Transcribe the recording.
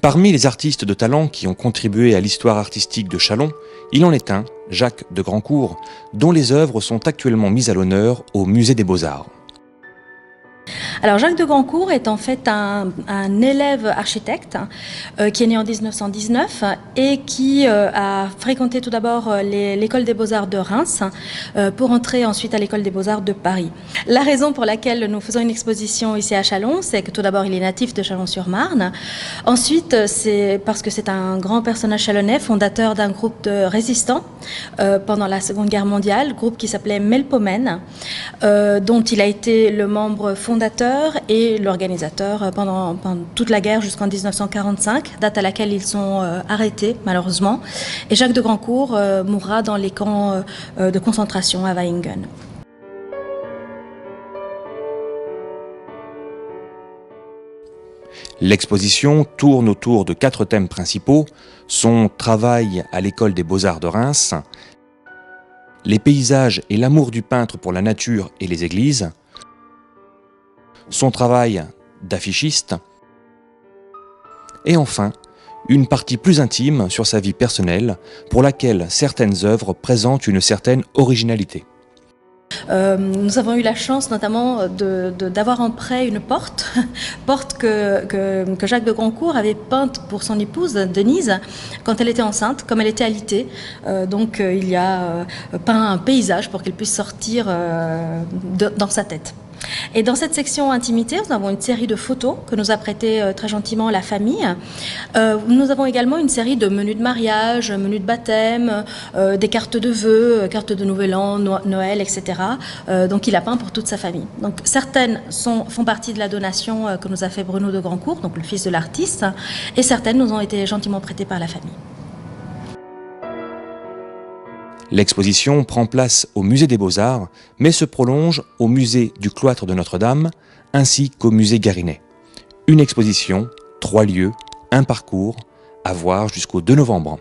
Parmi les artistes de talent qui ont contribué à l'histoire artistique de Châlons, il en est un, Jacques de Grandcour, dont les œuvres sont actuellement mises à l'honneur au Musée des Beaux-Arts. Alors Jacques de Grandcour est en fait un élève architecte qui est né en 1919 et qui a fréquenté tout d'abord l'école des Beaux-Arts de Reims pour entrer ensuite à l'école des Beaux-Arts de Paris. La raison pour laquelle nous faisons une exposition ici à Châlons, c'est que tout d'abord il est natif de Châlons-sur-Marne. Ensuite, c'est parce que c'est un grand personnage chalonnais, fondateur d'un groupe de résistants pendant la Seconde Guerre mondiale, groupe qui s'appelait Melpomène, dont il a été le membre fondateur et l'organisateur pendant toute la guerre jusqu'en 1945, date à laquelle ils sont arrêtés malheureusement. Et Jacques de Grandcour mourra dans les camps de concentration à Vaihingen. L'exposition tourne autour de 4 thèmes principaux, son travail à l'école des Beaux-Arts de Reims, les paysages et l'amour du peintre pour la nature et les églises, son travail d'affichiste, et enfin, une partie plus intime sur sa vie personnelle, pour laquelle certaines œuvres présentent une certaine originalité. Nous avons eu la chance notamment d'avoir en prêt une porte que Jacques de Grandcour avait peinte pour son épouse Denise quand elle était enceinte, comme elle était alitée. Donc il a peint un paysage pour qu'elle puisse sortir dans sa tête. Et dans cette section intimité, nous avons une série de photos que nous a prêtées très gentiment la famille. Nous avons également une série de menus de mariage, menus de baptême, des cartes de vœux, cartes de Nouvel An, Noël, etc. Donc il a peint pour toute sa famille. Donc certaines font partie de la donation que nous a fait Bruno de Grandcour, donc le fils de l'artiste, et certaines nous ont été gentiment prêtées par la famille. L'exposition prend place au Musée des Beaux-Arts, mais se prolonge au Musée du Cloître de Notre-Dame, ainsi qu'au Musée Garinet. Une exposition, 3 lieux, un parcours, à voir jusqu'au 2 novembre.